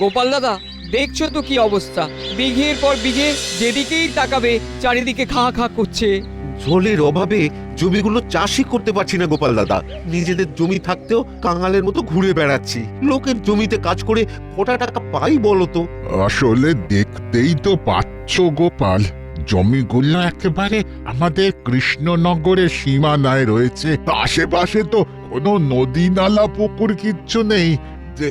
গোপাল দাদা, দেখছো তো কি অবস্থা, বিঘের পর বিঘে যেদিকেই তাকাবে চারিদিকে খা খা করছে। জলের অভাবে জমিগুলো চাষই করতে পারছি না গোপাল দাদা। নিজেদের জমি থাকতেও কাঙালের মতো ঘুরে বেড়াচ্ছি। লোকের জমিতে কাজ করে কটা টাকা পাই বলো তো? আসলে দেখতেই তো পাচ্ছ গোপাল, জমিগুলো একেবারে আমাদের কৃষ্ণনগরের সীমানায় রয়েছে। আশেপাশে তো কোনো নদী নালা পুকুর কিচ্ছু নেই যে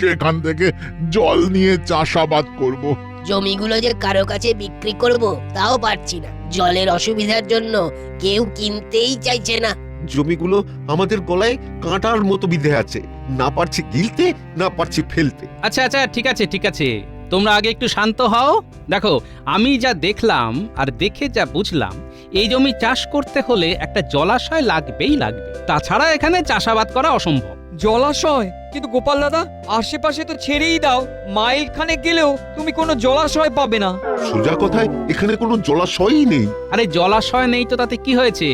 সেখান থেকে জল নিয়ে চাষাবাদ করব। জমিগুলো যে কারো কাছে বিক্রি করব তাও পারছি না, জলের অসুবিধার জন্য কেউ কিনতেই চাইছে না। জমিগুলো আমাদের গলায় কাঁটার মতো বিঁধে আছে, না পারছি গিলতে, না পারছি ফেলতে। আচ্ছা আচ্ছা, ঠিক আছে ঠিক আছে, তোমরা আগে একটু শান্ত হও। দেখো, আমি যা দেখলাম আর দেখে যা বুঝলাম, এই জমি চাষ করতে হলে একটা জলাশয় লাগবেই লাগবে, তাছাড়া এখানে চাষাবাদ করা অসম্ভব। জলাশয়? কিন্তু গোপাল দাদা, আশেপাশে তো ছেড়েই দাও, মাইল খানেক গেলেও তুমি কোনো জলাশয় পাবে না। সোজা কথায় এখানে কোনো জলাশয়ই নেই। আরে জলাশয় নেই তো তাতে কি হয়েছে,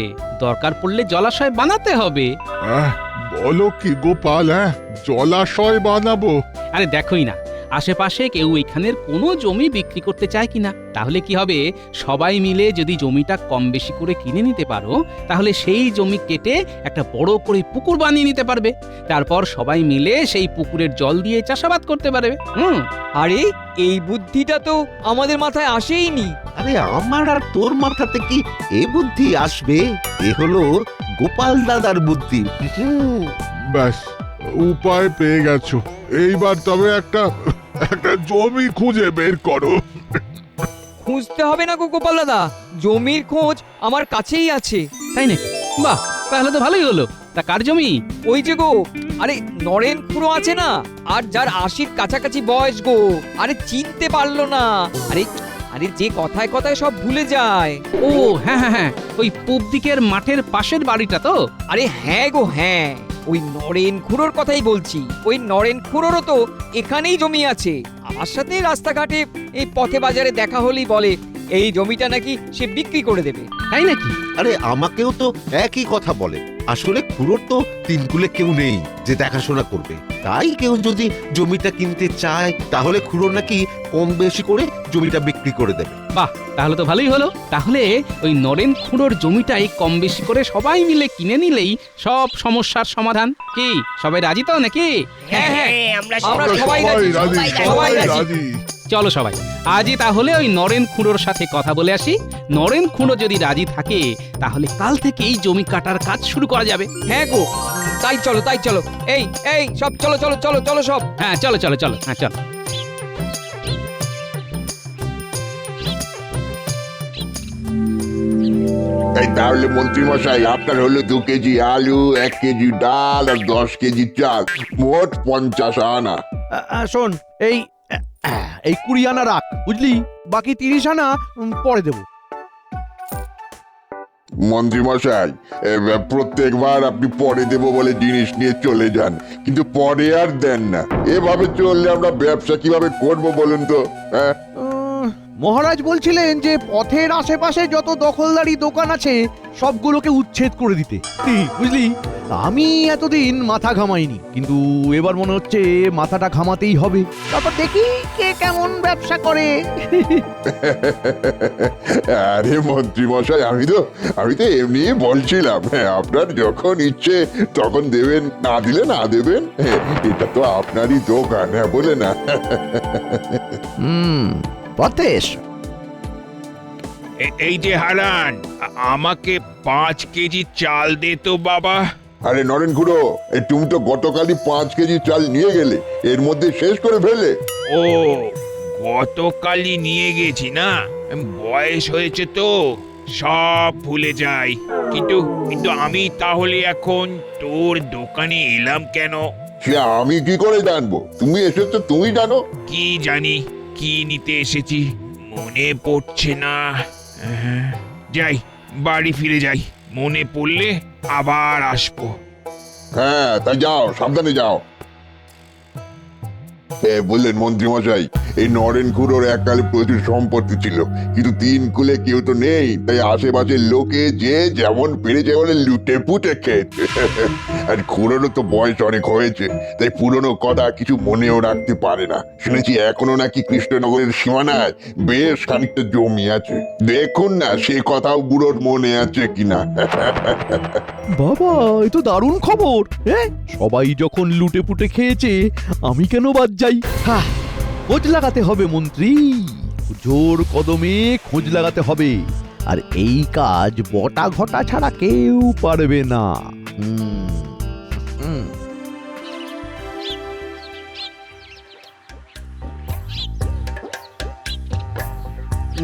দরকার পড়লে জলাশয় বানাতে হবে। বলো কি গোপাল, জলাশয় বানাবো? আরে দেখোই না, আশেপাশে কেউ এখানের কোনো জমি বিক্রি করতে চায় কিনা। তাহলে কি হবে, সবাই মিলে যদি জমিটা কম বেশি করে কিনে নিতে পারো, তাহলে সেই জমি কেটে একটা বড় করে পুকুর বানিয়ে নিতে পারবে। তারপর সবাই মিলে সেই পুকুরের জল দিয়ে চাষাবাদ করতে পারবে। আরে এই বুদ্ধিটা তো আমাদের মাথায় আসেইনি। আরে আমার আর তোর মাথাতে কি এ বুদ্ধি আসবে? এ হলো গোপাল দাদার বুদ্ধি। ব্যাস, উপায় পেয়ে গেছো। এইবার তবে একটা জমি খুঁজে বের করো। খুঁজতে হবে না গো গোপাল দাদা, জমির খোঁজ আমার কাছেই আছে। তাই নাকি? বাহ, তাহলে তো ভালোই হলো। তা কার জমি? ওই যে গো, আরে নরেন খুড়ো আছে না, আর যার ৮০-র কাছাকাছি বয়স গো। আরে চিনতে পারলো না? আরে আরে যে কথায় কথায় সব ভুলে যায়। ও হ্যাঁ হ্যাঁ হ্যাঁ, ওই পূব দিকের মাঠের পাশের বাড়িটা তো? আরে হ্যাঁ গো হ্যাঁ, ওই নরেন খুড়োর কথাই বলছি। ওই নরেন খুড়োরও তো এখানেই জমি আছে। আমার সাথে রাস্তাঘাটে এই পথে বাজারে দেখা হলেই বলে এই জমিটা নাকি সে বিক্রি করে দেবে। তাই নাকি? আরে আমাকেও তো একই কথা বলে। আসলে খুড়োর তো তিনকুলে কেউ নেই যে দেখাশোনা করবে, তাই কেউ যদি জমিটা কিনতে চায় তাহলে খুড়ো নাকি কম বেশি করে জমিটা বিক্রি করে দেবে। বাহ, তাহলে তো ভালোই হলো। তাহলে ওই নরেন খুড়োর জমিটাই কম বেশি করে সবাই মিলে কিনে নিলেই সব সমস্যার সমাধান। কি সবাই রাজি তো নাকি? হ্যাঁ হ্যাঁ, আমরা আমরা সবাই সবাই সবাই রাজি, রাজি, সবাই সবাই রাজি। রাজি। চলো সবাই আজই তাহলে ওই নরেন খুঁড়োর সাথে কথা বলে আসি। নরেন খুঁড়ো যদি রাজি থাকে তাহলে কাল থেকেই জমি কাটার কাজ শুরু করা যাবে। হ্যাঁ গো, তাই চলো তাই চলো। এই এই সব চলো চলো চলো চলো সব। হ্যাঁ চলো চলো চলো, হ্যাঁ চলো। এই তাহলে মন্ত্রী মশাই, আপনার হলো 2 কেজি আলু, 1 কেজি ডাল আর 10 কেজি চাল, মোট 50 আনা। শোন, এই 20 আনা রাখ, বুঝলি? বাকি 30 আনা পরে দেবো। মন্ত্রী মশাই, প্রত্যেকবার আপনি পরে দেবো বলে জিনিস নিয়ে চলে যান, কিন্তু পরে আর দেন না। এভাবে চললে আমরা ব্যবসা কিভাবে করব বলুন তো? হ্যাঁ, মহারাজ বলছিলেন যে পথের আশেপাশে যত দখলদারি দোকান আছে সবগুলোকে উচ্ছেদ করে দিতে। বুঝলি, আমি এতদিন মাথা ঘামাইনি, কিন্তু এবার মনে হচ্ছে মাথাটা ঘামাতেই হবে। তারপর দেখি কে কেমন ব্যবসা করে। আরে মন্ত্রী মশাই, আমি তো এমনি বলছিলাম, হ্যাঁ, আপনার যখন ইচ্ছে তখন দেবেন, না দিলে না দেবেন। হ্যাঁ, এটা তো আপনারই দোকান, হ্যাঁ বলে না। পথেশ, এই যে হারান, আমাকে 5 কেজি চাল দে তো বাবা। আরে নরেন খুড়ো, তুমি তো গতকালই 5 কেজি চাল নিয়ে গেলে, এর মধ্যে শেষ করে ফেলে। ও, গতকালই নিয়ে গেছি না, বয়স হয়েছে তো সব ভুলে যাই। কিন্তু কিন্তু আমি তাহলে এখন তোর দোকানে এলাম কেন? সে আমি কি করে জানবো? তুমি এসেছো, তুমি জানো। কি জানি কি নিতে এসেছি, মনে পড়ছে না। যাই, বাড়ি ফিরে যাই, মনে পড়লে আবার আসবো। হ্যাঁ, তাই যাও, সাবধানে যাও। বললেন মন্ত্রী মশাই, এই নরেন খুড়োর এককালে প্রচুর সম্পত্তি ছিল, কিন্তু তিন কুলে কেউ তো নেই, তাই আশেপাশের লোকে যে যেমন পেরেছে বলে লুটে পুটে খেয়েছে। আর খুড়োরও তো বয়স অনেক হয়েছে, তাই পুরনো কথা কিছু মনেও রাখতে পারে না। শুনেছি এখনো নাকি কৃষ্ণনগরের সীমানায় বেশ খানিকটা জমি আছে। দেখুন না সে কথাও বুড়োর মনে আছে কিনা। বাবা, এ তো দারুণ খবর। হ্যাঁ, সবাই যখন লুটে পুটে খেয়েছে, আমি কেন বাদ যাই? হ্যাঁ, খোঁজ লাগাতে হবে মন্ত্রী, জোর কদমে খোঁজ লাগাতে হবে। আর এই কাজ বটা ঘটা ছাড়া কেউ পারবে না।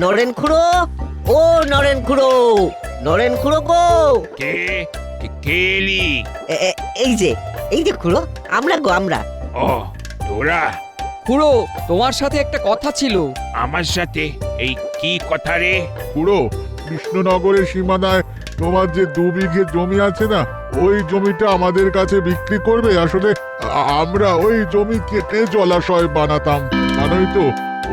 নরেন খুড়ো, ও নরেন খুড়ো, নরেন খুড়ো গো। কে কেলি? এই যে খুড়ো, আমরা গো আমরা। ও তোরা, খুড়ো, তোমার সাথে একটা কথা ছিল। আমার সাথে এই কি কথা রে? পুরো কৃষ্ণনগরের সীমানায় তোমার যে 2 বিঘে জমি আছে না, ওই জমিটা আমাদের কাছে বিক্রি করবে। আসলে আমরা ওই জমি কেটে জলাশয় বানাতাম। জানোই তো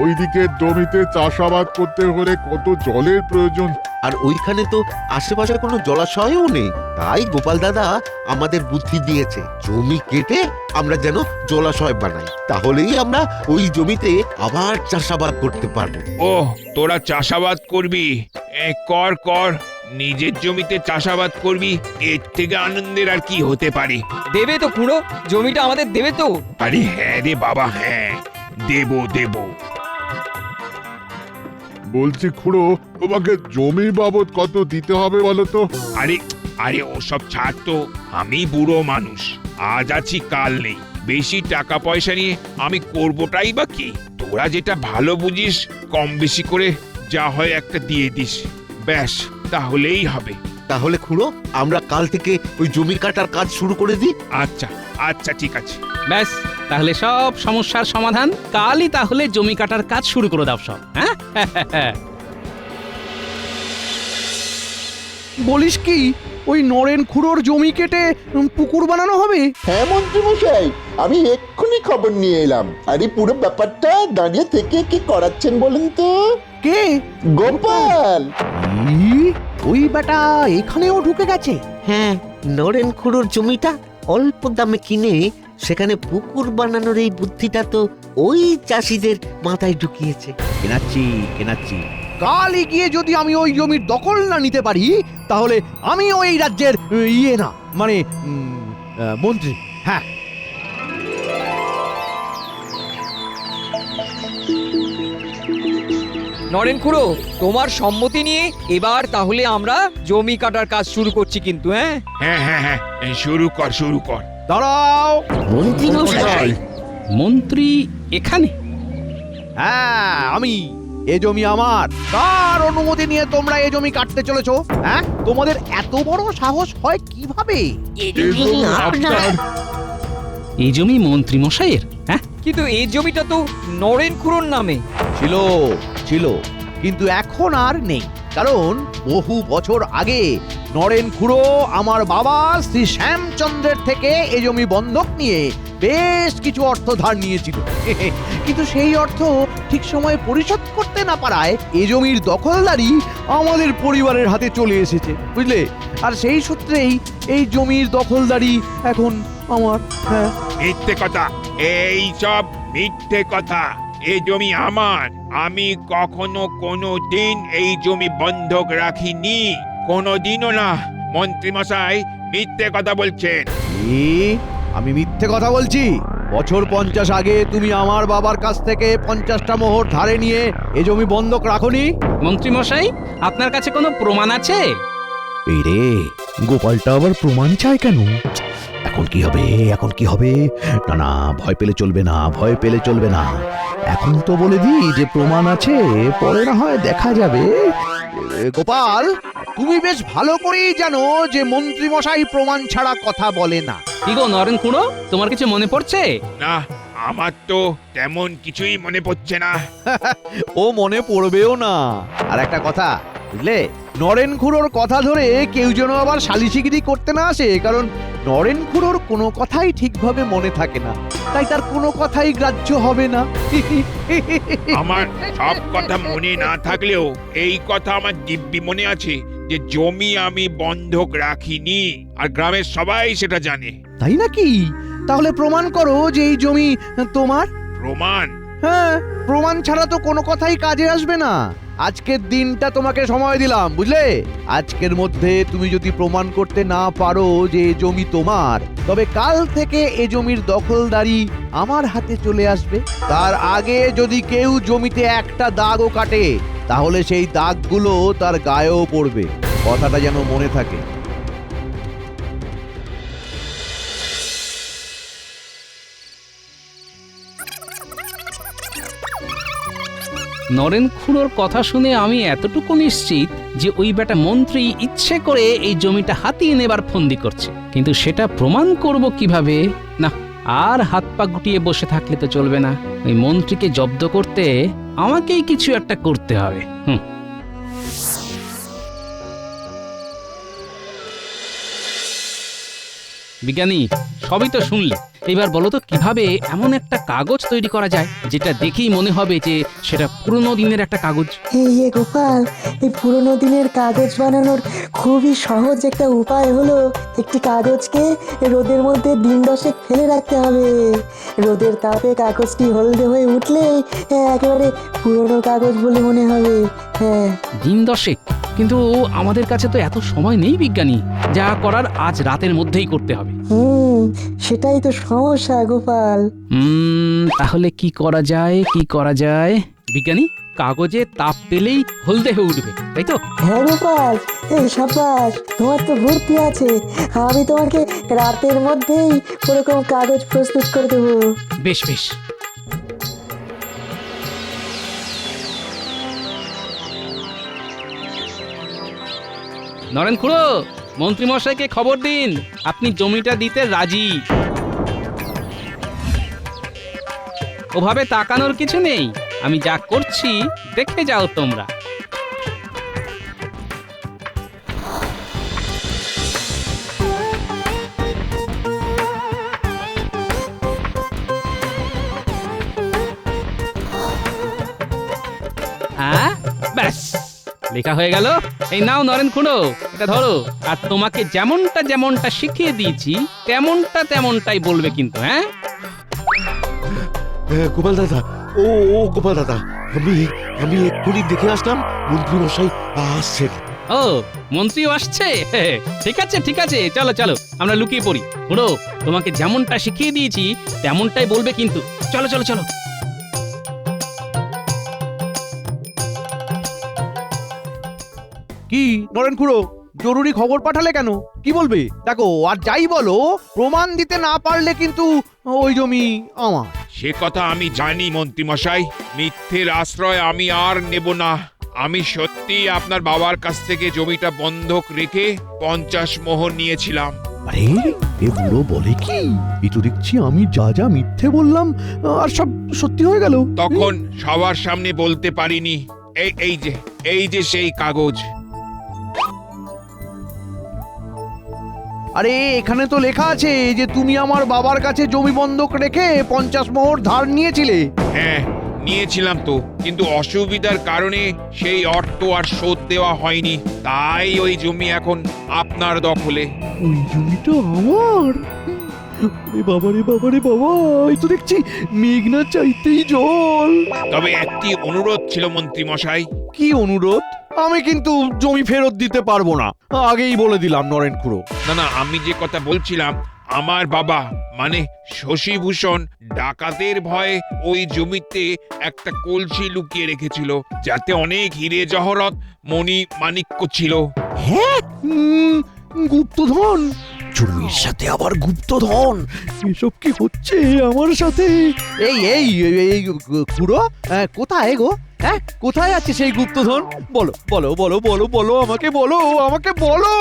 ওইদিকে জমিতে চাষাবাদ করতে হলে কত জলের প্রয়োজন। আর ওইখানে তো আশেপাশে কোনো জলাশয়ও নেই, তাই গোপাল দাদা আমাদের বুদ্ধি দিয়েছে জমি কেটে আমরা যেন জলাশয় বানাই, তাহলেই আমরা ওই জমিতে আবার চাষাবাদ করতে পারবো। ও তোরা চাষাবাদ করবি? কর কর, নিজের জমিতে চাষাবাদ করবি, এর থেকে আনন্দের আর কি হতে পারে? দেবে তো খুড়ো, জমিটা আমাদের দেবে তো? আরে হ্যাঁ রে বাবা, হ্যাঁ দেবো দেবো। বলছি খুড়ো, তোমাকে জমি বাবদ কত দিতে হবে বলো তো? আরে আরে ওসব ছাড় তো, আমি বুড়ো মানুষ, আজ আছি কাল নেই। বেশি টাকা পয়সা নিয়ে আমি করবোটাই বা কি? তোরা যেটা ভালো বুঝিস, কম বেশি করে যা হয় একটা দিয়ে দিস, ব্যাস তাহলেই হবে। তাহলে খুড়ো, আমরা কাল থেকে ওই জমি কাটার কাজ শুরু করে দিই। আচ্ছা আচ্ছা, ঠিক আছে। ব্যাস, তাহলে সব সমস্যার সমাধান। কালই তাহলে জমি কাটার কাজ শুরু করে দাও সব। হ্যাঁ, বলিস কি, ওই নরেন খুড়োর জমি কেটে পুকুর বানানো হবে? হ্যাঁ মন্ত্রী মশাই, আমি এক্ষুনি খবর নিয়ে এলাম। আর এই পুরো ব্যাপারটা দাঁড়িয়ে থেকে কি করাচ্ছেন বলুন তো? কে? গোপাল। ওই বেটা এখানেও ঢুকে গেছে? হ্যাঁ, নরেন খুড়োর জমিটা অল্প দামে কিনে সেখানে পুকুর বানানোর এই বুদ্ধিটা তো ওই চাষিদের মাথায় ঢুকিয়েছে। কেনাচ্ছি। কালই গিয়ে যদি আমি ওই জমির দখল না নিতে পারি, তাহলে আমি ওই রাজ্যের মানে মন্ত্রী। হ্যাঁ, নরেন খুড়ো, তোমার সম্মতি নিয়ে এবার তাহলে আমরা জমি কাটার কাজ শুরু করছি কিন্তু। হ্যাঁ হ্যাঁ হ্যাঁ হ্যাঁ, শুরু কর শুরু কর। দাঁড়াও। মন্ত্রী মশাই, মন্ত্রী এখানে? হ্যাঁ, আমি। এ জমি আমার। কার অনুমতি নিয়ে তোমরা এই জমি কাটতে চলেছো? হ্যাঁ, তোমাদের এত বড় সাহস হয় কিভাবে? এই জমি মন্ত্রী মশাইয়ের? হ্যাঁ, কিন্তু এই জমিটা তো নরেন খুড়োর নামে ছিল, কিন্তু এখন আর নেই। কারণ বহু বছর আগে নরেন খুড়ো আমার বাবা শ্রী শ্যামচন্দ্রের থেকে এই জমি বন্ধক নিয়ে বেশ কিছু অর্থ ধার নিয়েছিল। কিন্তু সেই অর্থ ঠিক সময়ে পরিশোধ করতে না পারায় এই জমির দখলদারি আমাদের পরিবারের হাতে চলে এসেছে, বুঝলে? আর সেই সূত্রেই এই জমির দখলদারি এখন আমার। হ্যাঁ, মিথ্যে কথা, এই সব মিথ্যে কথা। এই জমি আমার, আমি কখনো কোনো দিন এই জমি বন্ধক রাখিনি, কোনোদিনও না। মন্ত্রী মশাই মিথ্যে কথা বলছেন। আমি মিথ্যে কথা বলছি? বছর 50 আগে তুমি আমার বাবার কাছ থেকে 50টা মোহর ধারে নিয়ে এই জমি বন্ধক রাখোনি? মন্ত্রী মশাই, আপনার কাছে কোনো প্রমাণ আছে? এই রে, গোপালটা আবার প্রমাণ চায় কেন? এখন কি হবে? না, ভয় পেলে চলবে না। এখন তো বলে দিই যে প্রমাণ আছে, পরে না হয় দেখা যাবে। গোপাল, তুমি বেশ ভালো করেই জানো যে মন্ত্রী মশাই প্রমাণ ছাড়া কথা বলে না। কি গো নরেন খুড়ো, তোমার কিছু মনে পড়ছে? না, আমার তো তেমন কিছুই মনে পড়ছে না। ও মনে পড়বেও না। আর একটা কথা, বুঝলে, নরেন খুড়োর কথা ধরে কেউ যেন আবার সালিশিগিরি করতে না আসে। কারণ নরেন খুড়োর কোনো কথাই ঠিকভাবে মনে থাকে না, তাই তার কোনো কথাই গ্রাহ্য হবে না। আমার সব কথা মনে না থাকলেও এই কথা আমার দিব্যি মনে আছে যে জমি আমি বন্ধক রাখিনি, আর গ্রামের সবাই সেটা জানে। তাই নাকি? তাহলে প্রমাণ করো যে এই জমি তোমার। প্রমাণ? হ্যাঁ, প্রমাণ ছাড়া তো কোনো কথাই কাজে আসবে না। আজকের দিনটা তোমাকে সময় দিলাম, বুঝলে? আজকের মধ্যে তুমি যদি প্রমাণ করতে না পারো যে এ জমি তোমার, তবে কাল থেকে এ জমির দখলদারি আমার হাতে চলে আসবে। তার আগে যদি কেউ জমিতে একটা দাগও কাটে, তাহলে সেই দাগগুলো তার গায়েও পড়বে। কথাটা যেন মনে থাকে। নরেন খুড়োর কথা শুনে আমি এতটুকু নিশ্চিত যে ওই বেটা মন্ত্রী ইচ্ছে করে এই জমিটা হাতিয়ে নেবার ফন্দি করছে, কিন্তু সেটা প্রমাণ করব কিভাবে? না, আর হাত পা গুটিয়ে বসে থাকলে তো চলবে না। ওই মন্ত্রীকে জব্দ করতে আমাকেই কিছু একটা করতে হবে। বিজ্ঞানী, সবই তো শুনলে, এবার বলো তো কিভাবে এমন একটা কাগজ তৈরি করা যায় যেটা দেখেই মনে হবে যে সেটা পুরনো দিনের একটা কাগজ। এই যে গোপাল, এই পুরোনো দিনের কাগজ বানানোর খুবই সহজ একটা উপায় হলো একটি কাগজকে রোদের মধ্যে দিন 10 ফেলে রাখতে হবে। রোদের তাপে কাগজটি হলদে হয়ে উঠলেই একেবারে পুরনো কাগজ বলে মনে হবে। হ্যাঁ, দিন 10? কিন্তু আমাদের কাছে তো এত সময় নেই বিজ্ঞানী, যা করার আজ রাতের মধ্যেই করতে হবে। সেটাই তো সমস্যা গোপাল। তাহলে কি করা যায়, কি করা যায়? বিজ্ঞানী, কাগজে তাপ পেলেই হলদে হয়ে উঠবে, তাই তো? হ্যাঁ গোপাল, এই সাবাস, তোমার তো ভর্তি আছে। আমি তোমাকে রাতের মধ্যেই ওরকম কাগজ প্রস্তুত করে দেবো। বেশ বেশ। নরেন খুড়ো, মন্ত্রী মশাইকে খবর দিন আপনি জমিটা দিতে রাজি। ওভাবে তাকানোর কিছু নেই, আমি যা করছি দেখে যাও তোমরা। হ্যাঁ, ব্যাস লেখা হয়ে গেল। এই নাও নরেন খুড়ো, এটা ধরো, আর তোমাকে যেমনটা যেমনটা শিখিয়ে দিয়েছি তেমনটাই বলবে কিন্তু। হ্যাঁ গোপাল দাদা, ও গোপাল দাদা, আমি এক্ষুনি দেখে আসলাম মন্ত্রী মশাই আসছেন। ও, মন্ত্রীও আসছে? ঠিক আছে ঠিক আছে, চলো চলো আমরা লুকিয়ে পড়ি। খুড়ো, তোমাকে যেমনটা শিখিয়ে দিয়েছি তেমনটাই বলবে কিন্তু। চলো চলো চলো। কি নরেন খুড়ো, জরুরি খবর পাঠালে কেন? কি বলবে? দেখো, আর যাই বলো, প্রমাণ দিতে না পারলে কিন্তু ওই জমি আমার। সে কথা আমি জানি মন্ত্রী মশাই, মিথ্যের আশ্রয় আমি আর নেব না। আমি সত্যি আপনার বাবার কাছ থেকে জমিটা বন্ধক রেখে 50 মোহর নিয়েছিলাম। আরে, এ বুড়ো বলে কি? এই তো দেখছি আমি যা যা মিথ্যে বললাম আর সব সত্যি হয়ে গেল। তখন সবার সামনে বলতে পারিনি। এই যে সেই কাগজ। আরে, এখানে তো লেখা আছে যে তুমি আমার বাবার কাছে জমি বন্ধক রেখে 50 মোহর ধার নিয়েছিলে। হ্যাঁ, নিয়েছিলাম তো, কিন্তু অসুবিধার কারণে সেই অর্থ আর শোধ দেওয়া হয়নি, তাই ওই জমি এখন আপনার দখলে। ওই জমিটা আমার? রে বাবা রে বাবা রে বাবা, এই তো দেখছি মেঘনা চাইতেই জল। তবে একটি অনুরোধ ছিল মন্ত্রী মশাই। কি অনুরোধ? আমি কিন্তু জমি ফেরত দিতে পারবো না, আগেই বলে দিলাম নরেন খুড়ো। না, আমি যে কথা বলছিলাম, আমার বাবা মানে শশীভূষণ ডাকাতের ভয়ে ওই জমিতে একটা কলসি লুকিয়ে রেখেছিল, যাতে অনেক হিরে জহরত মণি মাণিক্য ছিল। হ্যাঁ, গুপ্তধন? জমির সাথে আবার গুপ্তধন? এসব কি হচ্ছে আমার সাথে? এই খুড়ো, কোথায় গো? হ্যাঁ, কোথায় আছে সেই গুপ্তধন? বলো বলো বলো বলো বলো, আমাকে বলো, আমাকে বলো।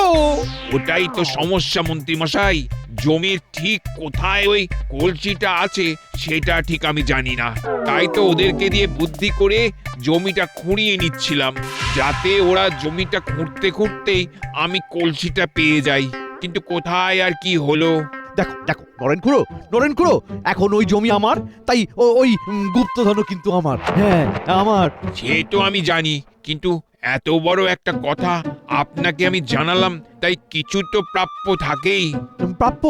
ওটাই তো সমস্যা মন্ত্রী মশাই, জমির ঠিক কোথায় ওই কলসিটা আছে সেটা ঠিক আমি জানি না। তাই তো ওদেরকে দিয়ে বুদ্ধি করে জমিটা খুঁড়িয়ে নিচ্ছিলাম, যাতে ওরা জমিটা খুঁড়তে খুঁড়তেই আমি কলসিটা পেয়ে যাই। কিন্তু কোথায় আর কি হলো? দেখো দেখো নরেন খুড়ো এখন ওই জমি আমার, তাই ওই গুপ্তধনও কিন্তু আমার। হ্যাঁ আমার। সে তো আমি জানি, কিন্তু এত বড় একটা কথা আপনাকে আমি জানালাম, তাই কিছু তো প্রাপ্য থাকেই। প্রাপ্য?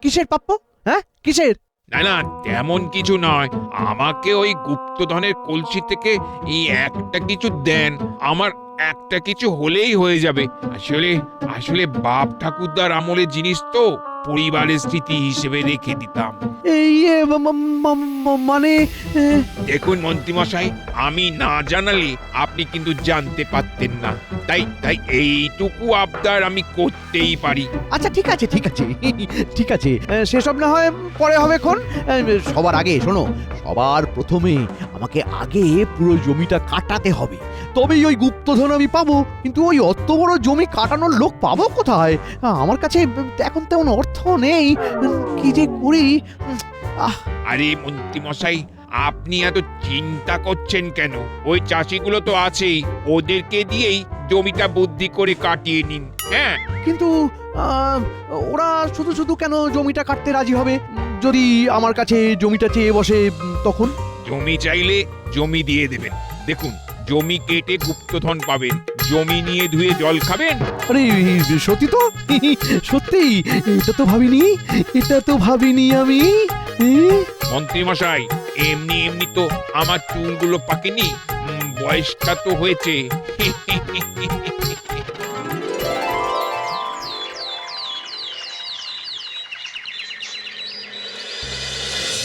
কিসের প্রাপ্য? হ্যাঁ কিসের? না না, তেমন কিছু নয়। আমাকে ওই গুপ্তধনের কলসি থেকে এই একটা কিছু দেন, আমার একটা কিছু হলেই হয়ে যাবে। আসলে আসলে বাপ ঠাকুরদার আমলের জিনিস তো, পরিবারের স্মৃতি হিসেবে রেখে দিতাম। এই মানে দেখুন মন্ত্রীমশাই, আমি না জানালে আপনি কিন্তু জানতে পারতেন না, তাই তাই এইটুকু আবদার আমি করতেই পারি। আচ্ছা ঠিক আছে ঠিক আছে, সেসব না হয় পরে হবে খন। সবার আগে শোনো, সবার প্রথমে আমাকে আগে পুরো জমিটা কাটাতে হবে, তবেই ওই গুপ্তধন আমি পাবো। কিন্তু ওই অত বড় জমি কাটানোর লোক পাবো কোথায়? আমার কাছে এখন তেমন অর্থ নেই, কি যে করি। আরে মন্ত্রীমশাই, আপনি এত চিন্তা করছেন কেন? ওই চাষিগুলো তো আছেই, ওদেরকে দিয়েই জমিটা বুদ্ধি করে কাটিয়ে নিন। হ্যাঁ, কিন্তু ওরা শুধু শুধু কেন জমিটা কাটতে রাজি হবে? যদি আমার কাছে জমিটা চেয়ে বসে তখন? জমি চাইলে জমি দিয়ে দেবেন। দেখুন, জমি কেটে গুপ্তধন পাবেন, জমি নিয়ে ধুয়ে জল খাবেন। আরে সত্যি তো, সত্যি, এটা তো ভাবিনি আমি। মন্ত্রীমশাই, এমনি এমনি তো আমার চুলগুলো পাকেনি, বয়সটা তো হয়েছে।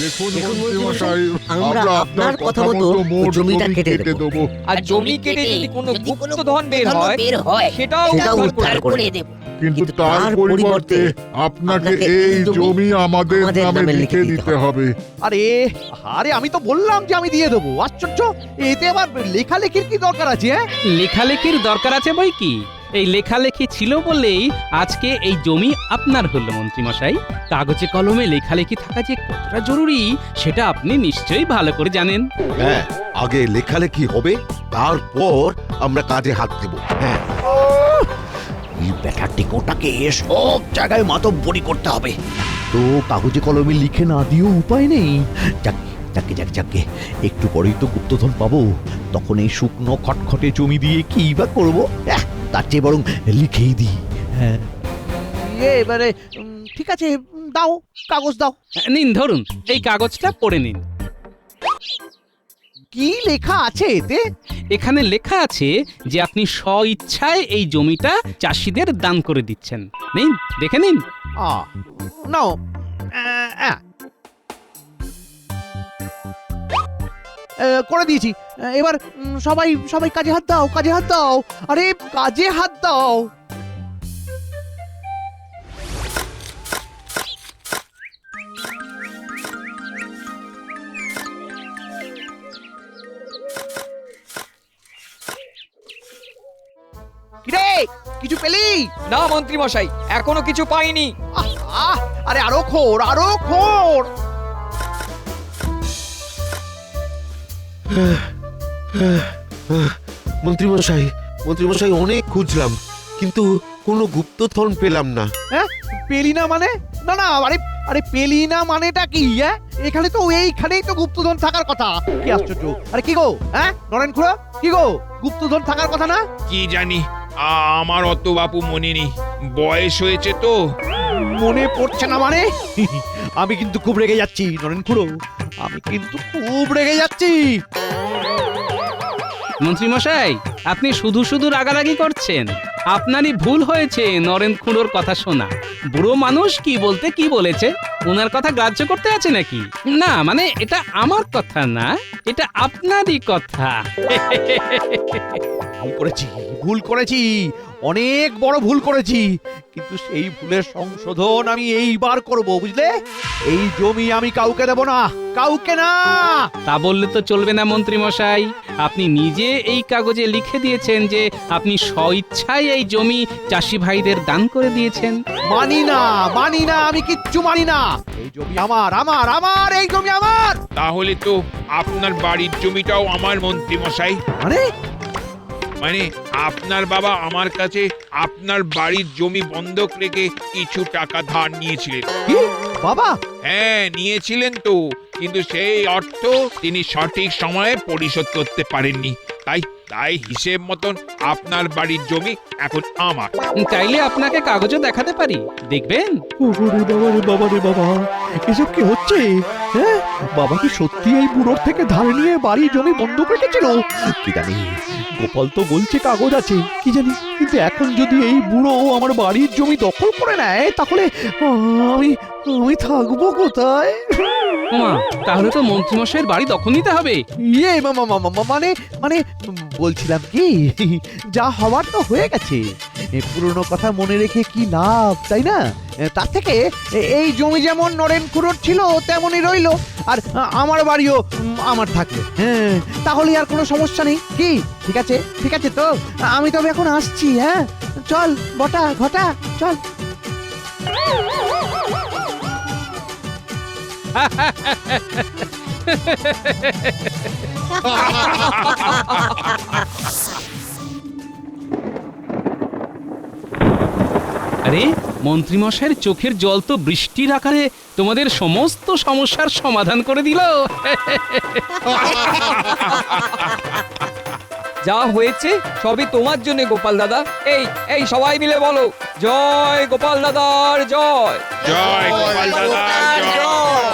দেখুন দেখুন মন্ত্রীমশাই, আমরা আপনার কথা মতো জমিটা কেটে দেবো। আর জমি কেটে যদি কোনো গুপ্তধন বের হয় সেটাও সেটাও উদ্ধার উদ্ধার করব। করে দেব। কিন্তু তার পরিবর্তে আপনাকে এই জমি আমাদের নামে লিখে দিতে হবে। আরে আমি তো বললাম যে আমি দিয়ে দেবো। আশ্চর্য, এতে আবার লেখালেখির কি দরকার আছে? লেখালেখির দরকার আছে বই কি? এই লেখালেখি ছিল বলেই আজকে এই জমি আপনার হলো মন্ত্রীমশাই। কাগজে কলমে লেখালেখি থাকা যে কতটা জরুরি সেটা আপনি নিশ্চয়ই ভালো করে জানেন। হ্যাঁ, আগে লেখালেখি হবে, তারপর আমরা কাজে হাত দেব। হ্যাঁ, এই ব্যাটারটি কোটাকে সব জায়গায় মাতব্বরি করতে হবে। তো কাগজে কলমে লিখে না দিয়েও উপায় নেই। যাকে একটু পরেই তো গুপ্তধন পাবো, তখন এই শুকনো খটখটে জমি দিয়ে কি বা করবো? তার চেয়ে বরং লিখেই দিই। হ্যাঁ, এবারে ঠিক আছে, দাও কাগজ দাও। নিন ধরুন, এই কাগজটা পড়ে নিন। কি লেখা আছে এতে? এখানে লেখা আছে যে আপনি স্বইচ্ছায় এই জমিটা চাষিদের দান করে দিচ্ছেন। নিন, দেখে নিন। নাও। করে দিয়েছি। এবার সবাই কাজে হাত দাও। আরে কাজে হাত দাও। কিরে, কিছু পেলি? না মন্ত্রী মশাই, এখনো কিছু পাইনি। আরে আরো খোর। মন্ত্রীমশাই অনেক খুঁজলাম, কিন্তু কোনো গুপ্তধন পেলাম না। হ্যাঁ, পেলি না মানে? না আরে পেলি না মানেটা কি? এখানে তো এইখানেই তো গুপ্তধন থাকার কথা। কি আশ্চর্য! আরে কি গো, নরেন খুড়ো, কি গো, গুপ্তধন থাকার কথা না? কি জানি, আমার অত বাপু মনে নেই, বয়স হয়েছে তো। মনে পড়ছে না মানে? আমি কিন্তু খুব রেগে যাচ্ছি নরেন খুড়ো, আমি কিন্তু খুব রেগে যাচ্ছি। মন্ত্রীমশাই, আপনি শুধু শুধু রাগারাগি করছেন। আপনারই ভুল হয়েছে নরেন খুঁড়োর কথা শোনা। বুড়ো মানুষ কি বলতে কি বলেছে, ওনার কথা গ্রাহ্য করতে আছে নাকি? না মানে এটা আমার কথা না, এটা আপনারই কথা। ভুল করেছি, অনেক বড় ভুল করেছি, কিন্তু সেই ভুলের সংশোধন আমি এইবার করব, বুঝলে? এই জমি আমি কাউকে দেব না, কাউকে না। তা বললে তো চলবে না মন্ত্রীমশাই। আপনি নিজে এই কাগজে লিখে দিয়েছেন যে আপনি স্বইচ্ছায় এই জমি চাষি ভাইদের দান করে দিয়েছেন। মানি না, আমি কিচ্ছু মানি না। এই জমি আমার, এই জমি আমার। তাহলে তো আপনার বাড়ির জমিটাও আমার মন্ত্রীমশাই। মানে মানে আপনার বাবা আমার কাছে আপনার বাড়ির জমি বন্ধক রেখে কিছু টাকা ধার নিয়েছিলেন। কি বাবা? হ্যাঁ, নিয়েছিলেন তো, কিন্তু সেই অর্থ তিনি সঠিক সময়ে পরিশোধ করতে পারেননি। তাই তাই হিসেব মতন আপনার বাড়ির জমি এখন আমার। চাইলে আপনাকে কাগজে দেখাতে পারি, দেখবেন। ওরে বাবা রে বাবা রে বাবা, এসব কি হচ্ছে? হ্যাঁ, বাবা কি সত্যি এই বুড়োর থেকে ধার নিয়ে বাড়ি জমি বন্ধক রেখেছিল? কি জানি, গোপাল তো বলছে কাগজ আছে, কি জানি। কিন্তু এখন যদি এই বুড়ো আমার বাড়ির জমি দখল করে নেয়, তাহলে আমি আমি থাকবো কোথায়? ওমা, তাহলে তো মন্ত্রীমশাইয়ের বাড়ি দখল নিতে হবে। ইয়ে মানে মানে বলছিলাম কি, যা হওয়ার তো হয়ে গেছে। পুরনো কথা মনে রেখে কি লাভ, তাই না? তার থেকে এই জমি যেমন নরেন খুড়োর ছিল তেমনই রইলো, আর আমার বাড়িও আমার থাকলো। হ্যাঁ, তাহলে আর কোনো সমস্যা নেই। কি ঠিক আছে তো, আমি তবে এখন আসছি। হ্যাঁ, চল বটা ঘটা, চল। আরে, মন্ত্রীমশাইয়ের চোখের জল তো বৃষ্টির আকারে তোমাদের সমস্ত সমস্যার সমাধান করে দিল। যা হয়েছে সবই তোমার জন্য গোপাল দাদা। এই সবাই মিলে বলো, জয় গোপাল দাদার জয়। জয় গোপাল দাদা, জয়।